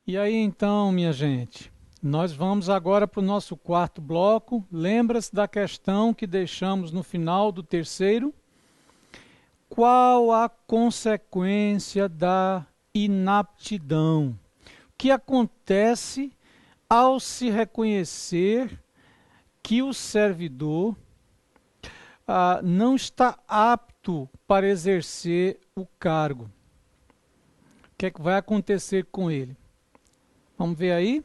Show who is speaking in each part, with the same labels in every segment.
Speaker 1: E aí então, minha gente, nós vamos agora para o nosso quarto bloco. Lembra-se da questão que deixamos no final do terceiro? Qual a consequência da inaptidão? O que acontece ao se reconhecer que o servidor não está apto para exercer o cargo? O que é que vai acontecer com ele? Vamos ver aí?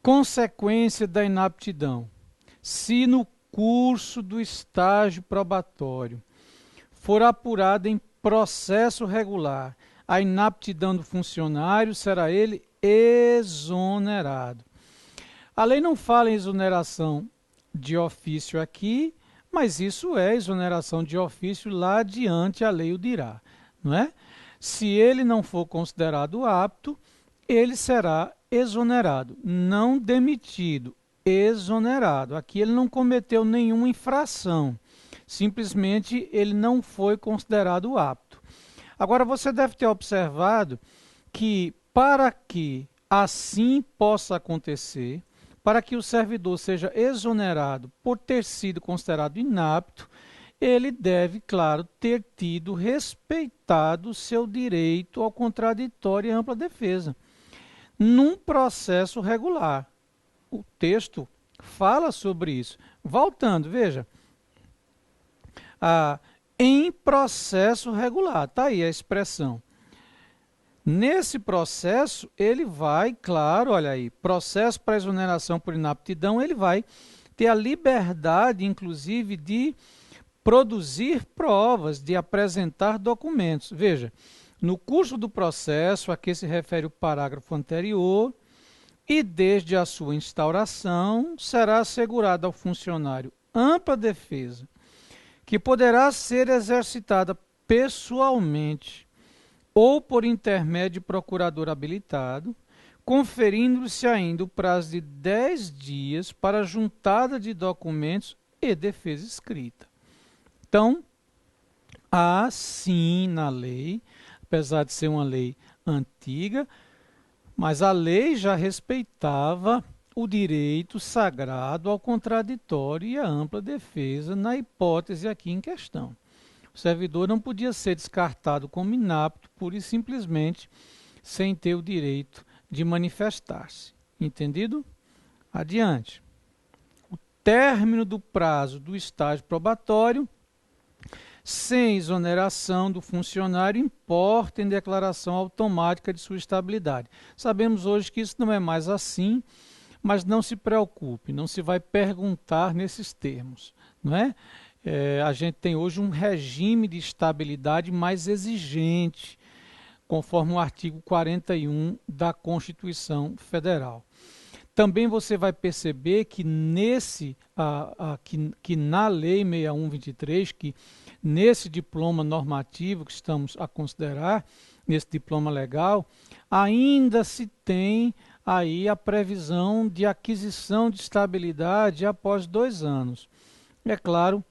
Speaker 1: Consequência da inaptidão. Se no curso do estágio probatório for apurada em processo regular a inaptidão do funcionário, será ele exonerado. A lei não fala em exoneração de ofício aqui, mas isso é exoneração de ofício lá adiante, a lei o dirá, não é? Se ele não for considerado apto, ele será exonerado, não demitido, exonerado. Aqui ele não cometeu nenhuma infração, simplesmente ele não foi considerado apto. Agora você deve ter observado que para que assim possa acontecer, para que o servidor seja exonerado por ter sido considerado inapto, ele deve, claro, ter tido respeitado seu direito ao contraditório e ampla defesa num processo regular. O texto fala sobre isso. Voltando, veja, em processo regular, está aí a expressão. Nesse processo, ele vai, claro, olha aí, processo para exoneração por inaptidão, ele vai ter a liberdade, inclusive, de produzir provas, de apresentar documentos. Veja, no curso do processo a que se refere o parágrafo anterior, e desde a sua instauração, será assegurada ao funcionário ampla defesa, que poderá ser exercitada pessoalmente ou por intermédio de procurador habilitado, conferindo-se ainda o prazo de 10 dias para a juntada de documentos e defesa escrita. Então, há sim na lei, apesar de ser uma lei antiga, mas a lei já respeitava o direito sagrado ao contraditório e à ampla defesa na hipótese aqui em questão. O servidor não podia ser descartado como inapto pura e simplesmente sem ter o direito de manifestar-se. Entendido? Adiante. O término do prazo do estágio probatório sem exoneração do funcionário importa em declaração automática de sua estabilidade. Sabemos hoje que isso não é mais assim, mas não se preocupe, não se vai perguntar nesses termos, não é? A gente tem hoje um regime de estabilidade mais exigente, conforme o artigo 41 da Constituição Federal. Também você vai perceber que que na Lei 6123, que nesse diploma normativo que estamos a considerar, nesse diploma legal, ainda se tem aí a previsão de aquisição de estabilidade após 2 anos. É claro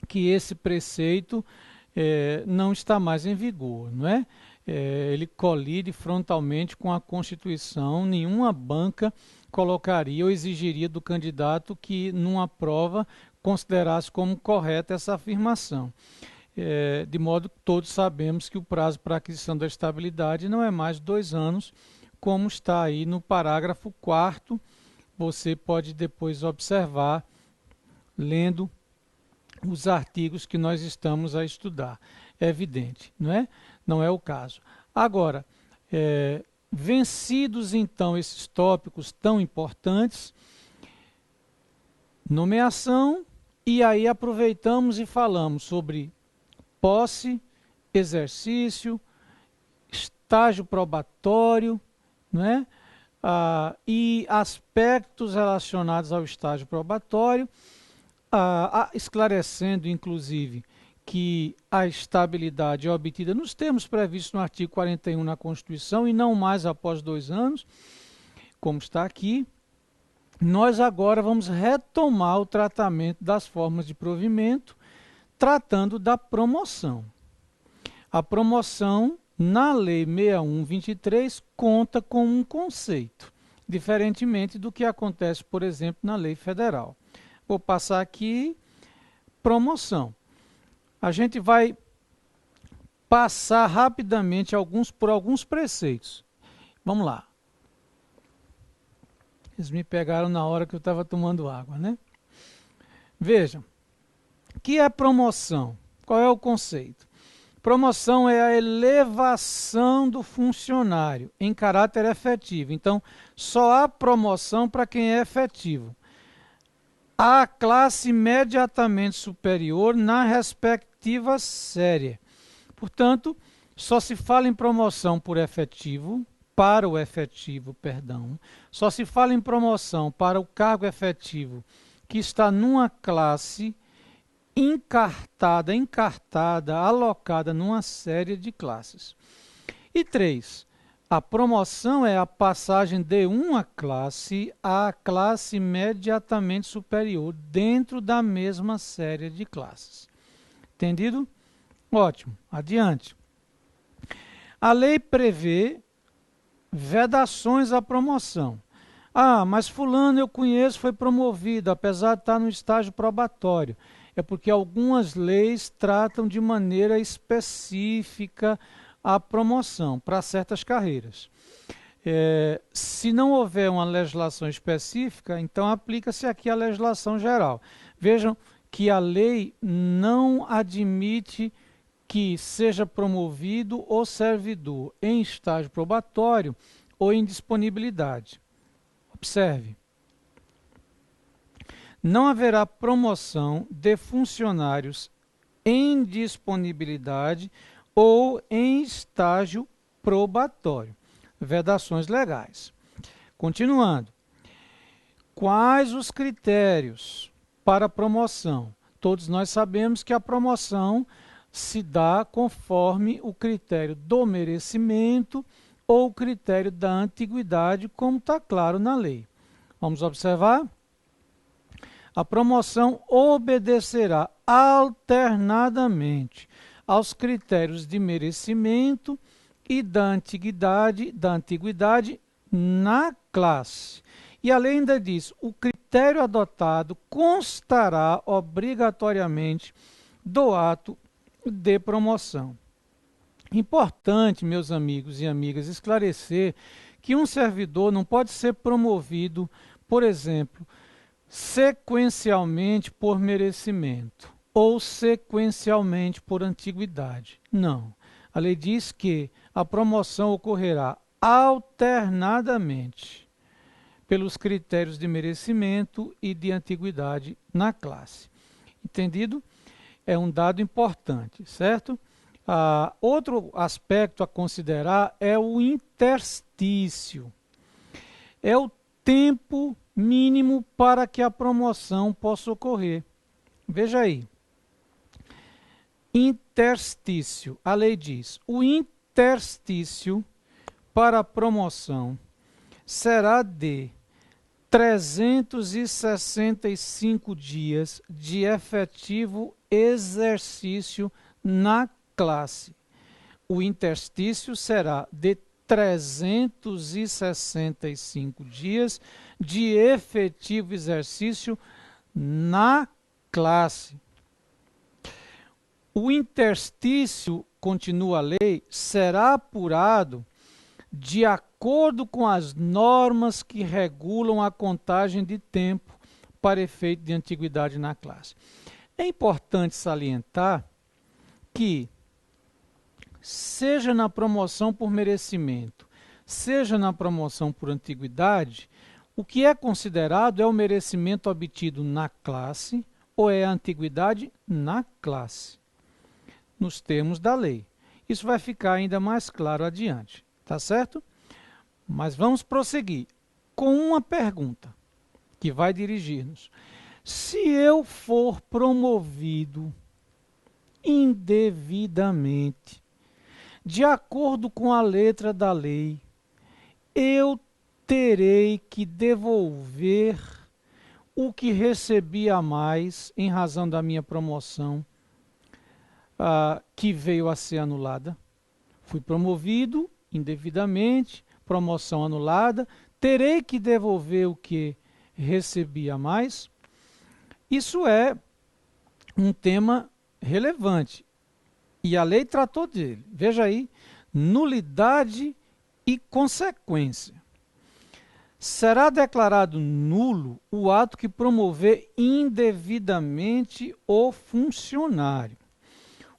Speaker 1: que esse preceito não está mais em vigor, não é? Ele colide frontalmente com a Constituição, nenhuma banca colocaria ou exigiria do candidato que, numa prova, considerasse como correta essa afirmação. De modo que todos sabemos que o prazo para aquisição da estabilidade não é mais 2 anos, como está aí no parágrafo 4º, você pode depois observar, lendo os artigos que nós estamos a estudar. É evidente, não é? Não é o caso. Agora, vencidos então esses tópicos tão importantes, nomeação, e aí aproveitamos e falamos sobre posse, exercício, estágio probatório, não é? E aspectos relacionados ao estágio probatório, esclarecendo inclusive que a estabilidade é obtida nos termos previstos no artigo 41 na Constituição e não mais após 2 anos, como está aqui. Nós agora vamos retomar o tratamento das formas de provimento, tratando da promoção. A promoção Na Lei 6123 conta com um conceito, diferentemente do que acontece, por exemplo, na Lei Federal. Vou passar aqui promoção. A gente vai passar rapidamente por alguns preceitos. Vamos lá. Eles me pegaram na hora que eu estava tomando água, né? Vejam, o que é promoção? Qual é o conceito? Promoção é a elevação do funcionário em caráter efetivo. Então, só há promoção para quem é efetivo. A classe imediatamente superior na respectiva série. Portanto, só se fala em promoção por efetivo, para o efetivo, perdão. Só se fala em promoção para o cargo efetivo que está numa classe encartada, alocada numa série de classes. E 3. A promoção é a passagem de uma classe à classe imediatamente superior dentro da mesma série de classes. Entendido? Ótimo. Adiante. A lei prevê vedações à promoção. Ah, mas fulano eu conheço, foi promovido, apesar de estar no estágio probatório. É porque algumas leis tratam de maneira específica a promoção para certas carreiras. Se não houver uma legislação específica, então aplica-se aqui a legislação geral. Vejam que a lei não admite que seja promovido o servidor em estágio probatório ou em disponibilidade. Observe. Não haverá promoção de funcionários em disponibilidade ou em estágio probatório. Vedações legais. Continuando. Quais os critérios para promoção? Todos nós sabemos que a promoção se dá conforme o critério do merecimento ou o critério da antiguidade, como está claro na lei. Vamos observar? A promoção obedecerá alternadamente aos critérios de merecimento e da antiguidade na classe. E além disso, o critério adotado constará obrigatoriamente do ato de promoção. Importante, meus amigos e amigas, esclarecer que um servidor não pode ser promovido, por exemplo, sequencialmente por merecimento ou sequencialmente por antiguidade. Não. A lei diz que a promoção ocorrerá alternadamente pelos critérios de merecimento e de antiguidade na classe. Entendido? É um dado importante, certo? Outro aspecto a considerar é o interstício. É o tempo mínimo para que a promoção possa ocorrer. Veja aí. Interstício. A lei diz: o interstício para a promoção será de 365 dias de efetivo exercício na classe. O interstício será de 365 dias de efetivo exercício na classe. O interstício, continua a lei, será apurado de acordo com as normas que regulam a contagem de tempo para efeito de antiguidade na classe. É importante salientar que, seja na promoção por merecimento, seja na promoção por antiguidade, o que é considerado é o merecimento obtido na classe ou é a antiguidade na classe, nos termos da lei. Isso vai ficar ainda mais claro adiante, tá certo? Mas vamos prosseguir com uma pergunta que vai dirigir-nos. Se eu for promovido indevidamente, de acordo com a letra da lei, eu terei que devolver o que recebi a mais em razão da minha promoção, que veio a ser anulada? Fui promovido indevidamente, promoção anulada, terei que devolver o que recebi a mais. Isso é um tema relevante e a lei tratou dele. Veja aí, nulidade e consequência. Será declarado nulo o ato que promover indevidamente o funcionário.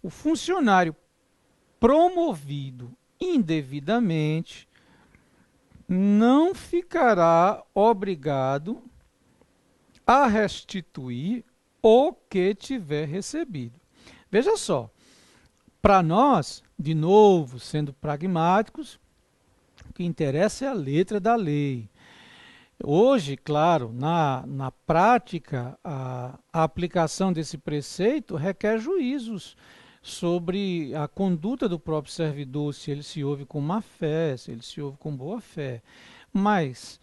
Speaker 1: O funcionário promovido indevidamente não ficará obrigado a restituir o que tiver recebido. Veja só, para nós, de novo, sendo pragmáticos, o que interessa é a letra da lei. Hoje, claro, na prática, a aplicação desse preceito requer juízos sobre a conduta do próprio servidor, se ele se ouve com má fé, se ele se ouve com boa fé. Mas,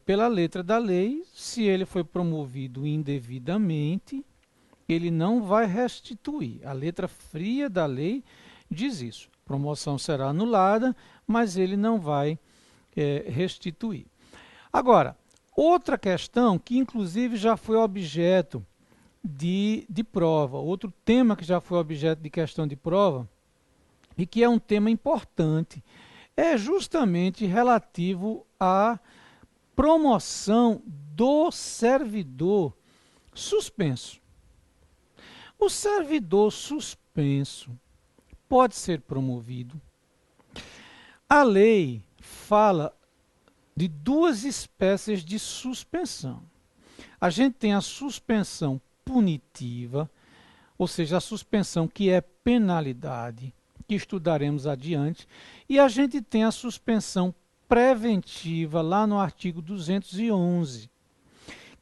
Speaker 1: pela letra da lei, se ele foi promovido indevidamente, ele não vai restituir. A letra fria da lei diz isso. A promoção será anulada, mas ele não vai restituir. Agora, outra questão que inclusive já foi objeto de prova, outro tema que já foi objeto de questão de prova e que é um tema importante, é justamente relativo à promoção do servidor suspenso. O servidor suspenso pode ser promovido. A lei fala de duas espécies de suspensão. A gente tem a suspensão punitiva, ou seja, a suspensão que é penalidade, que estudaremos adiante, e a gente tem a suspensão preventiva, lá no artigo 211,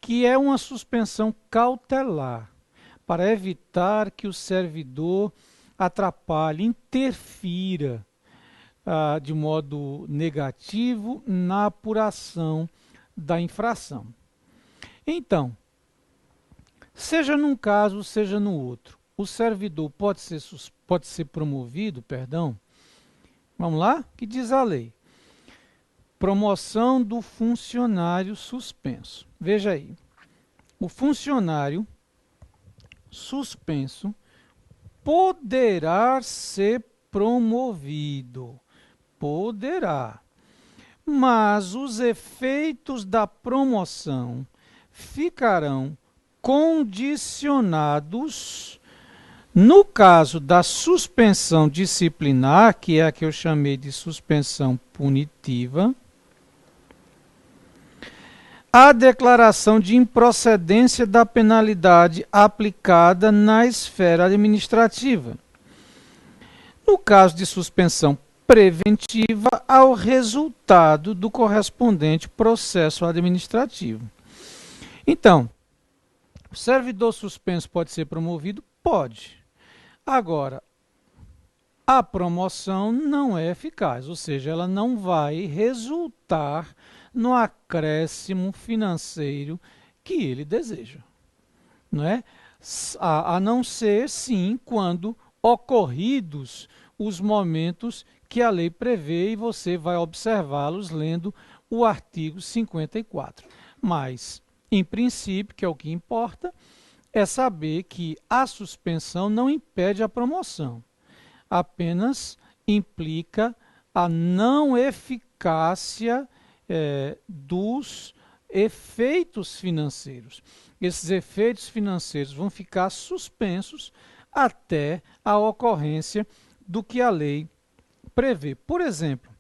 Speaker 1: que é uma suspensão cautelar, para evitar que o servidor atrapalhe, interfira de modo negativo na apuração da infração. Então, seja num caso, seja no outro, o servidor pode ser promovido, perdão. Vamos lá? O que diz a lei? Promoção do funcionário suspenso. Veja aí. O funcionário suspenso poderá ser promovido. Poderá. Mas os efeitos da promoção ficarão condicionados, no caso da suspensão disciplinar, que é a que eu chamei de suspensão punitiva, à declaração de improcedência da penalidade aplicada na esfera administrativa. No caso de suspensão preventiva, ao resultado do correspondente processo administrativo. Então, o servidor suspenso pode ser promovido? Pode. Agora, a promoção não é eficaz, ou seja, ela não vai resultar no acréscimo financeiro que ele deseja. Não é? A não ser, sim, quando ocorridos os momentos que a lei prevê, e você vai observá-los lendo o artigo 54. Mas, em princípio, que é o que importa, é saber que a suspensão não impede a promoção, apenas implica a não eficácia dos efeitos financeiros. Esses efeitos financeiros vão ficar suspensos até a ocorrência do que a lei prevê. Por exemplo,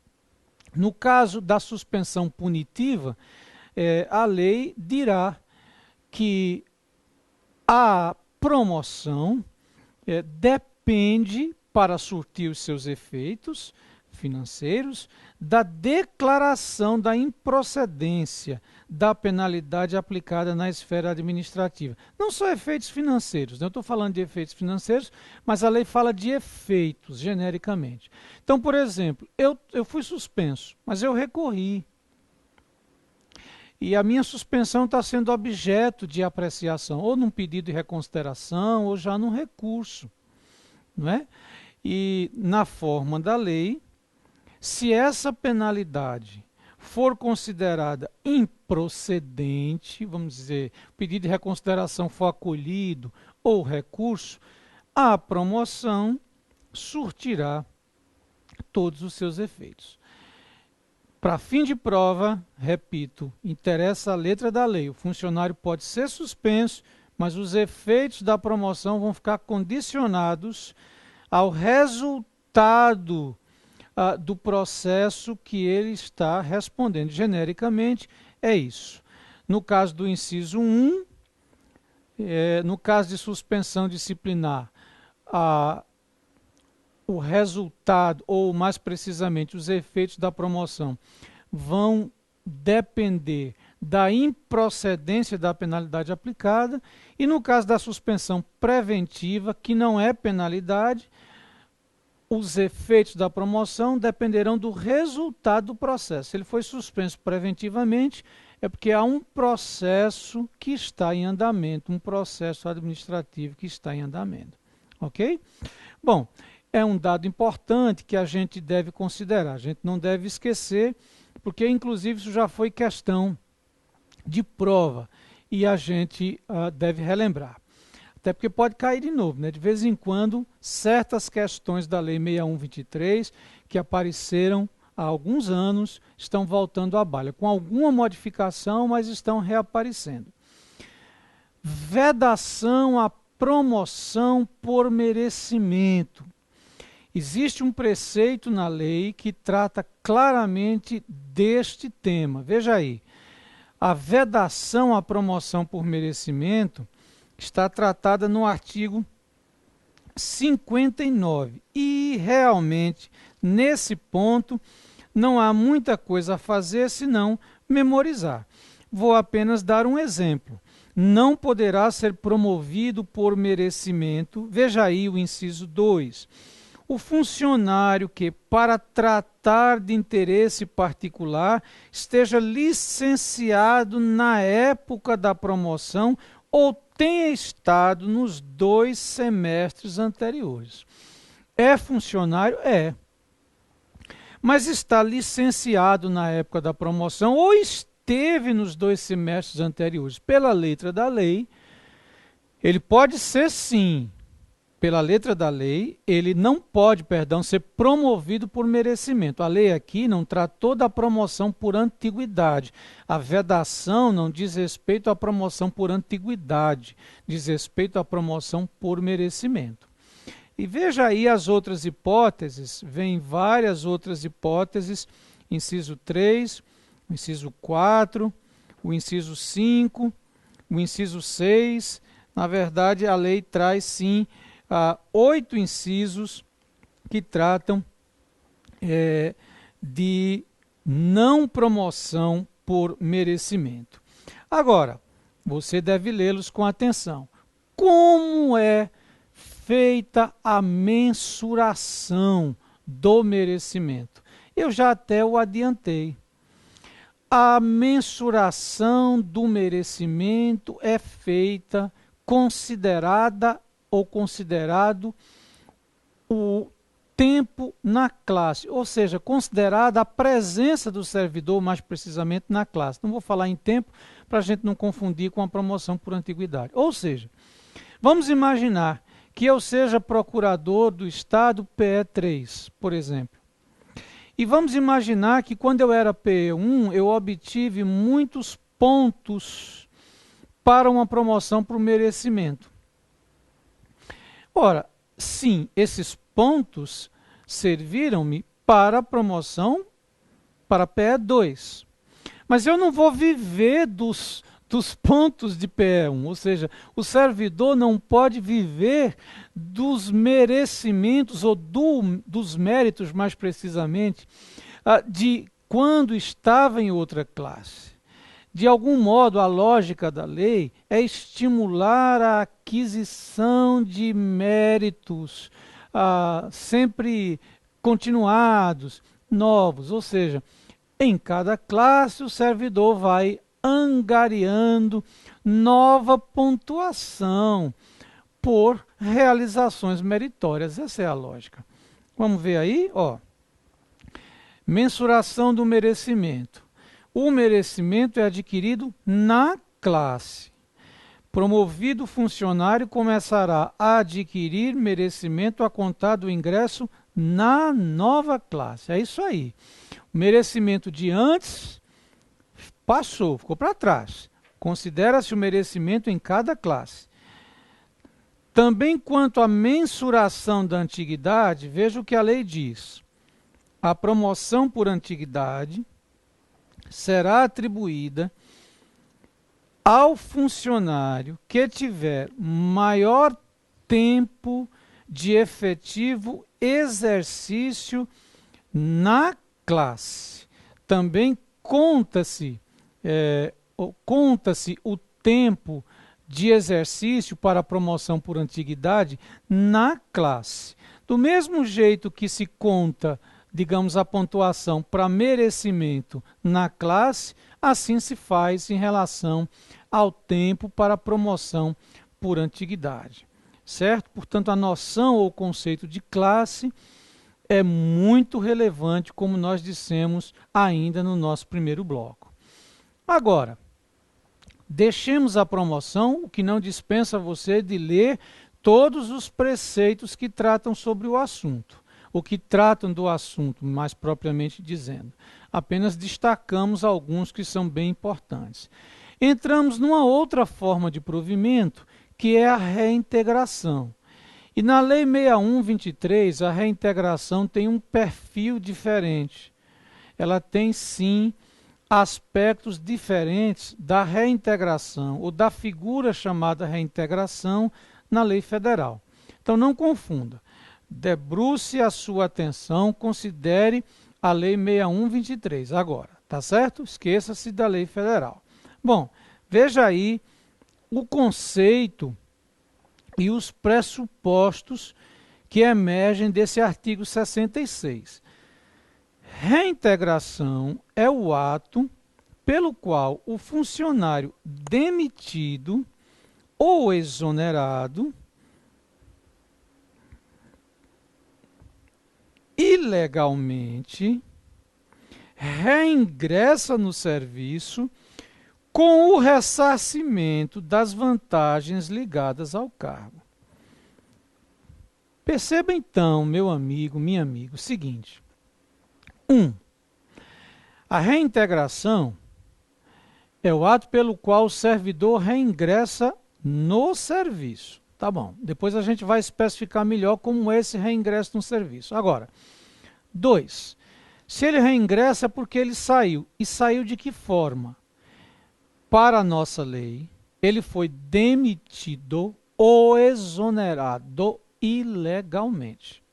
Speaker 1: no caso da suspensão punitiva, a lei dirá que a promoção depende, para surtir os seus efeitos financeiros, da declaração da improcedência da penalidade aplicada na esfera administrativa. Não só efeitos financeiros, eu estou falando de efeitos financeiros, mas a lei fala de efeitos, genericamente. Então, por exemplo, eu fui suspenso, mas eu recorri. E a minha suspensão está sendo objeto de apreciação, ou num pedido de reconsideração, ou já num recurso. Não é? E na forma da lei, Se essa penalidade for considerada improcedente, vamos dizer, o pedido de reconsideração for acolhido ou recurso, a promoção surtirá todos os seus efeitos. Para fim de prova, repito, interessa a letra da lei. O funcionário pode ser suspenso, mas os efeitos da promoção vão ficar condicionados ao resultado do processo que ele está respondendo. Genericamente, é isso. No caso do inciso 1, no caso de suspensão disciplinar, o resultado, ou mais precisamente, os efeitos da promoção vão depender da improcedência da penalidade aplicada, e no caso da suspensão preventiva, que não é penalidade, os efeitos da promoção dependerão do resultado do processo. Se ele foi suspenso preventivamente, é porque há um processo que está em andamento, um processo administrativo que está em andamento. Ok? Bom, é um dado importante que a gente deve considerar, a gente não deve esquecer, porque inclusive isso já foi questão de prova e a gente deve relembrar. Até porque pode cair de novo, né? De vez em quando, certas questões da Lei 6123 que apareceram há alguns anos estão voltando à baila, com alguma modificação, mas estão reaparecendo. Vedação à promoção por merecimento. Existe um preceito na lei que trata claramente deste tema. Veja aí, a vedação à promoção por merecimento está tratada no artigo 59. E realmente, nesse ponto, não há muita coisa a fazer senão memorizar. Vou apenas dar um exemplo. Não poderá ser promovido por merecimento. Veja aí o inciso 2. O funcionário que, para tratar de interesse particular, esteja licenciado na época da promoção ou tenha estado nos 2 semestres anteriores. É funcionário? É. Mas está licenciado na época da promoção ou esteve nos 2 semestres anteriores. Pela letra da lei, ele pode ser sim. Pela letra da lei, ele não pode, ser promovido por merecimento. A lei aqui não tratou da promoção por antiguidade. A vedação não diz respeito à promoção por antiguidade, diz respeito à promoção por merecimento. E veja aí as outras hipóteses, vem várias outras hipóteses, inciso 3, o inciso 4, o inciso 5, o inciso 6. Na verdade, a lei traz sim 8 incisos que tratam de não promoção por merecimento. Agora, você deve lê-los com atenção. Como é feita a mensuração do merecimento? Eu já até o adiantei. A mensuração do merecimento é feita considerada ou considerado o tempo na classe, ou seja, considerada a presença do servidor, mais precisamente na classe. Não vou falar em tempo para a gente não confundir com a promoção por antiguidade. Ou seja, vamos imaginar que eu seja procurador do Estado PE3, por exemplo. E vamos imaginar que quando eu era PE1, eu obtive muitos pontos para uma promoção por merecimento. Ora, sim, esses pontos serviram-me para a promoção para PE2. Mas eu não vou viver dos pontos de PE1, ou seja, o servidor não pode viver dos merecimentos ou dos méritos, mais precisamente, de quando estava em outra classe. De algum modo, a lógica da lei é estimular a aquisição de méritos sempre continuados, novos, ou seja, em cada classe o servidor vai angariando nova pontuação por realizações meritórias. Essa é a lógica. Vamos ver aí, ó. Mensuração do merecimento. O merecimento é adquirido na classe. Promovido funcionário começará a adquirir merecimento a contar do ingresso na nova classe. É isso aí. O merecimento de antes passou, ficou para trás. Considera-se o merecimento em cada classe. Também quanto à mensuração da antiguidade, veja o que a lei diz. A promoção por antiguidade será atribuída ao funcionário que tiver maior tempo de efetivo exercício na classe. Também conta-se o tempo de exercício para a promoção por antiguidade na classe. Do mesmo jeito que se conta, digamos, a pontuação para merecimento na classe, assim se faz em relação ao tempo para a promoção por antiguidade. Certo? Portanto, a noção ou conceito de classe é muito relevante, como nós dissemos ainda no nosso primeiro bloco. Agora, deixemos a promoção, o que não dispensa você de ler todos os preceitos que tratam sobre o assunto, ou que tratam do assunto, mais propriamente dizendo. Apenas destacamos alguns que são bem importantes. Entramos numa outra forma de provimento, que é a reintegração. E na Lei 6123, a reintegração tem um perfil diferente. Ela tem, sim, aspectos diferentes da reintegração ou da figura chamada reintegração na lei federal. Então não confunda. Debruce a sua atenção, considere a lei 6123 agora, tá certo? Esqueça-se da lei federal. Bom, veja aí o conceito e os pressupostos que emergem desse artigo 66. Reintegração é o ato pelo qual o funcionário demitido ou exonerado ilegalmente reingressa no serviço com o ressarcimento das vantagens ligadas ao cargo. Perceba então, meu amigo, minha amiga, o seguinte. 1. A reintegração é o ato pelo qual o servidor reingressa no serviço. Tá bom, depois a gente vai especificar melhor como é esse reingresso no serviço. Agora, 2. Se ele reingressa é porque ele saiu. E saiu de que forma? Para a nossa lei, ele foi demitido ou exonerado ilegalmente.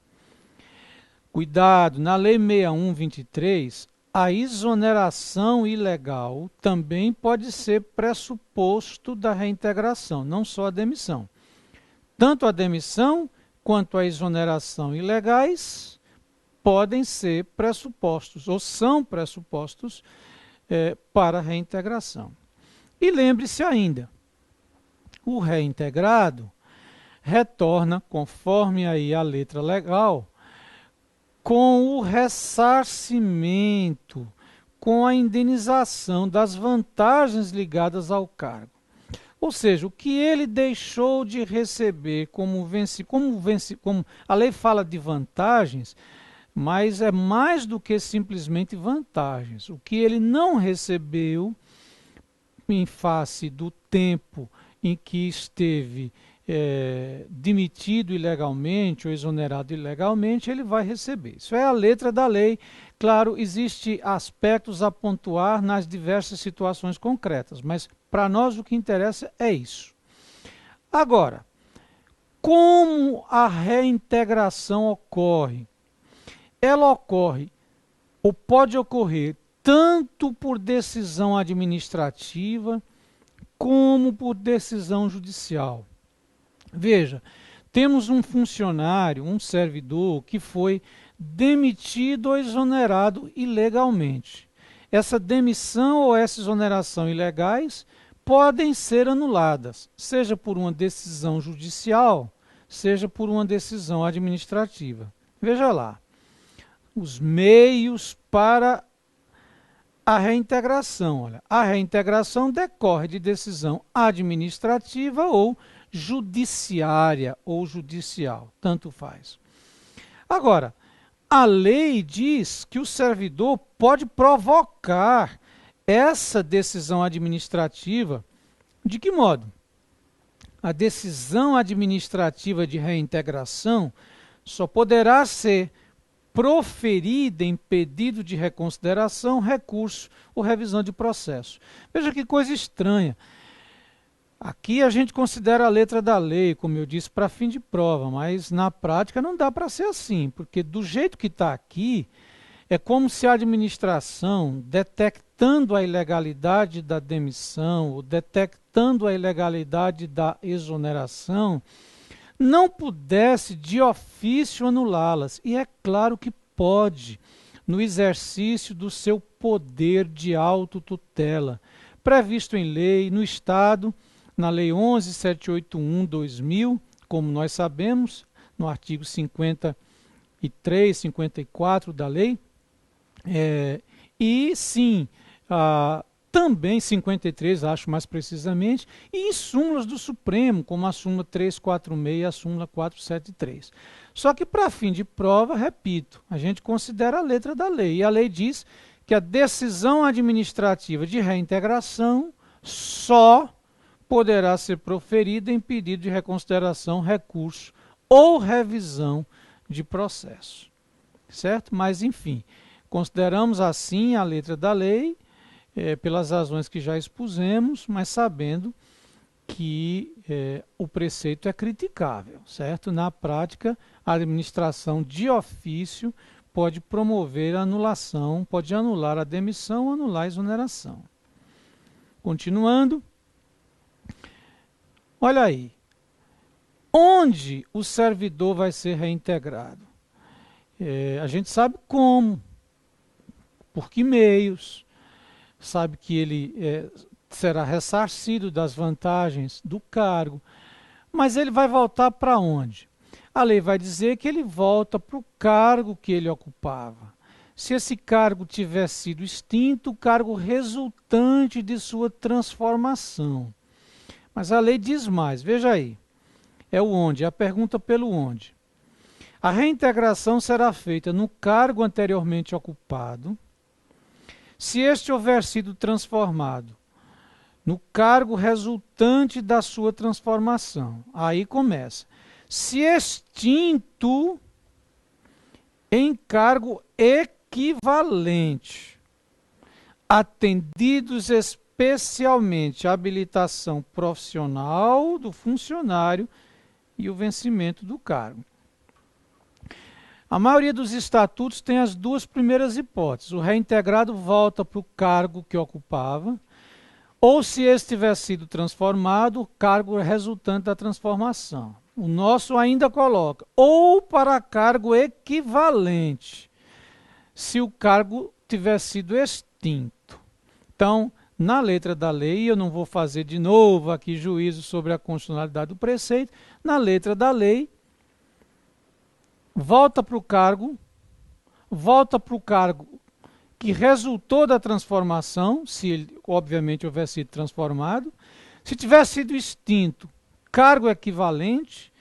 Speaker 1: Cuidado, na Lei 6123, a exoneração ilegal também pode ser pressuposto da reintegração, não só a demissão. Tanto a demissão quanto a exoneração ilegais podem ser pressupostos, ou são pressupostos para a reintegração. E lembre-se ainda, o reintegrado retorna, conforme aí a letra legal, com o ressarcimento, com a indenização das vantagens ligadas ao cargo. Ou seja, o que ele deixou de receber como a lei fala de vantagens, mas é mais do que simplesmente vantagens. O que ele não recebeu em face do tempo em que esteve demitido ilegalmente ou exonerado ilegalmente, ele vai receber. Isso é a letra da lei. Claro, existem aspectos a pontuar nas diversas situações concretas, mas para nós o que interessa é isso. Agora, como a reintegração ocorre? Ela ocorre, ou pode ocorrer, tanto por decisão administrativa, como por decisão judicial. Veja, temos um funcionário, um servidor, que foi demitido ou exonerado ilegalmente. Essa demissão ou essa exoneração ilegais podem ser anuladas, seja por uma decisão judicial, seja por uma decisão administrativa. Veja lá, os meios para a reintegração. Olha, a reintegração decorre de decisão administrativa ou judiciária ou judicial, tanto faz. Agora, a lei diz que o servidor pode provocar essa decisão administrativa. De que modo? A decisão administrativa de reintegração só poderá ser proferida em pedido de reconsideração, recurso ou revisão de processo. Veja que coisa estranha. Aqui a gente considera a letra da lei, como eu disse, para fim de prova, mas na prática não dá para ser assim, porque do jeito que está aqui, é como se a administração, detectando a ilegalidade da demissão, ou detectando a ilegalidade da exoneração, não pudesse de ofício anulá-las. E é claro que pode, no exercício do seu poder de autotutela, previsto em lei, no Estado, na Lei 11.781/2000, como nós sabemos, no artigo 53, 54 da lei, e sim, também 53, acho mais precisamente, e em súmulas do Supremo, como a súmula 346 e a súmula 473. Só que para fim de prova, repito, a gente considera a letra da lei, e a lei diz que a decisão administrativa de reintegração só poderá ser proferida em pedido de reconsideração, recurso ou revisão de processo. Certo? Mas, enfim, consideramos assim a letra da lei, pelas razões que já expusemos, mas sabendo que o preceito é criticável, certo? Na prática, a administração de ofício pode promover a anulação, pode anular a demissão ou anular a exoneração. Continuando. Olha aí, onde o servidor vai ser reintegrado? A gente sabe como, por que meios, sabe que ele será ressarcido das vantagens do cargo, mas ele vai voltar para onde? A lei vai dizer que ele volta para o cargo que ele ocupava. Se esse cargo tiver sido extinto, o cargo resultante de sua transformação. Mas a lei diz mais, veja aí, é o onde, a pergunta pelo onde. A reintegração será feita no cargo anteriormente ocupado, se este houver sido transformado no cargo resultante da sua transformação. Aí começa. Se extinto em cargo equivalente, atendidos especialmente a habilitação profissional do funcionário e o vencimento do cargo. A maioria dos estatutos tem as duas primeiras hipóteses. O reintegrado volta para o cargo que ocupava, ou se esse tiver sido transformado, o cargo resultante da transformação. O nosso ainda coloca, ou para cargo equivalente, se o cargo tiver sido extinto. Então, na letra da lei, eu não vou fazer de novo aqui juízo sobre a constitucionalidade do preceito, na letra da lei, volta para o cargo que resultou da transformação, se ele obviamente houver sido transformado. Se tiver sido extinto, cargo equivalente,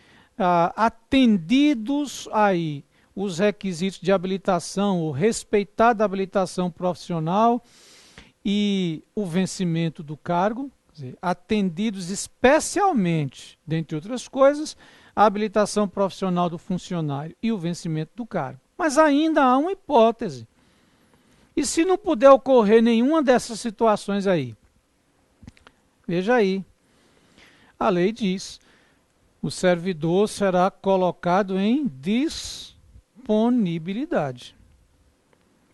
Speaker 1: atendidos aí os requisitos de habilitação, ou respeitada a habilitação profissional e o vencimento do cargo, quer dizer, atendidos especialmente, dentre outras coisas, a habilitação profissional do funcionário e o vencimento do cargo. Mas ainda há uma hipótese. E se não puder ocorrer nenhuma dessas situações aí? Veja aí. A lei diz, o servidor será colocado em disponibilidade.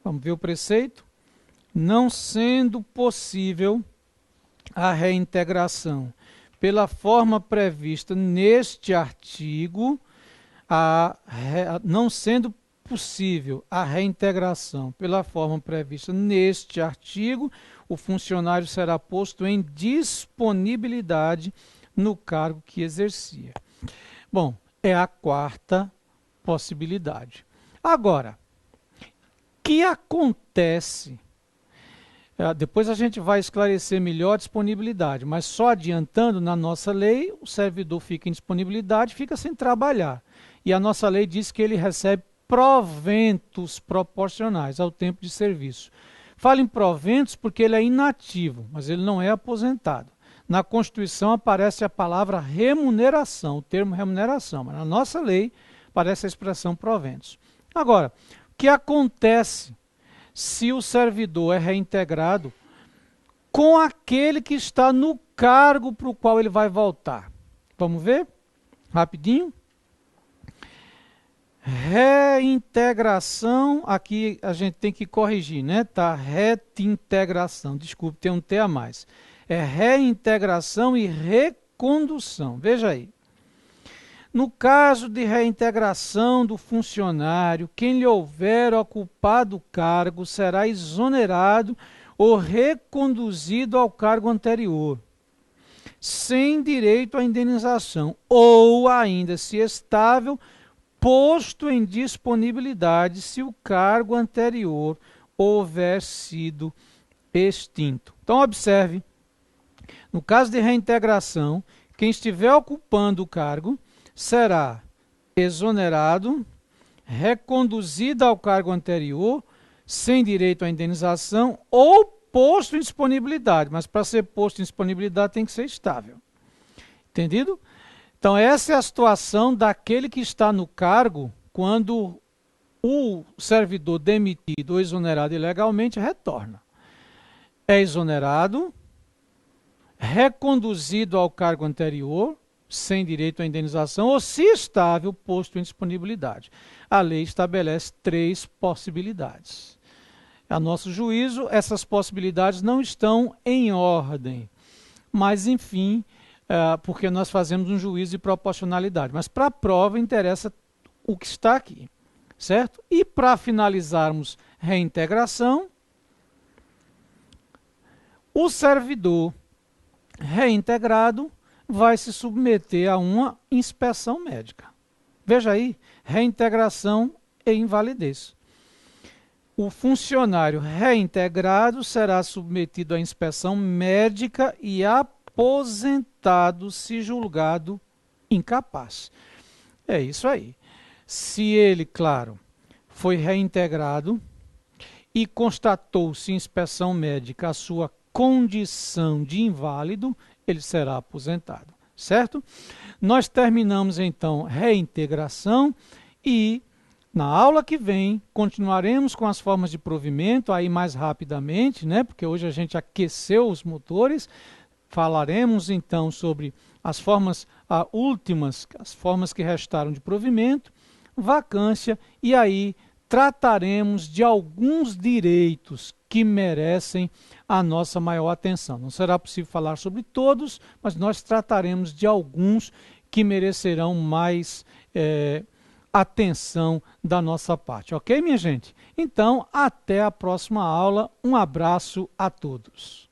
Speaker 1: Vamos ver o preceito? Não sendo possível a reintegração pela forma prevista neste artigo, não sendo possível a reintegração pela forma prevista neste artigo, o funcionário será posto em disponibilidade no cargo que exercia. Bom, é a quarta possibilidade. Agora, que acontece? Depois a gente vai esclarecer melhor a disponibilidade, mas só adiantando, na nossa lei, o servidor fica em disponibilidade, fica sem trabalhar. E a nossa lei diz que ele recebe proventos proporcionais ao tempo de serviço. Falo em proventos porque ele é inativo, mas ele não é aposentado. Na Constituição aparece a palavra remuneração, o termo remuneração, mas na nossa lei aparece a expressão proventos. Agora, o que acontece se o servidor é reintegrado com aquele que está no cargo para o qual ele vai voltar? Vamos ver? Rapidinho. Reintegração, aqui a gente tem que corrigir, né? Tá, reintegração, desculpe, tem um T a mais. É reintegração e recondução. Veja aí. No caso de reintegração do funcionário, quem lhe houver ocupado o cargo será exonerado ou reconduzido ao cargo anterior, sem direito à indenização, ou ainda, se estável, posto em disponibilidade se o cargo anterior houver sido extinto. Então, observe, no caso de reintegração, quem estiver ocupando o cargo será exonerado, reconduzido ao cargo anterior, sem direito à indenização ou posto em disponibilidade. Mas para ser posto em disponibilidade tem que ser estável. Entendido? Então essa é a situação daquele que está no cargo quando o servidor demitido ou exonerado ilegalmente retorna. É exonerado, reconduzido ao cargo anterior, sem direito à indenização, ou, se estável, posto em disponibilidade. A lei estabelece 3 possibilidades. A nosso juízo, essas possibilidades não estão em ordem, mas, enfim, porque nós fazemos um juízo de proporcionalidade. Mas, para a prova, interessa o que está aqui, certo? E, para finalizarmos reintegração, o servidor reintegrado vai se submeter a uma inspeção médica. Veja aí, reintegração e invalidez. O funcionário reintegrado será submetido à inspeção médica e aposentado se julgado incapaz. É isso aí. Se ele, claro, foi reintegrado e constatou-se em inspeção médica a sua condição de inválido, ele será aposentado, certo? Nós terminamos então reintegração e na aula que vem continuaremos com as formas de provimento, aí mais rapidamente, né? Porque hoje a gente aqueceu os motores. Falaremos então sobre as formas últimas, as formas que restaram de provimento, vacância, e aí trataremos de alguns direitos que merecem a nossa maior atenção. Não será possível falar sobre todos, mas nós trataremos de alguns que merecerão mais atenção da nossa parte. Ok, minha gente? Então, até a próxima aula. Um abraço a todos.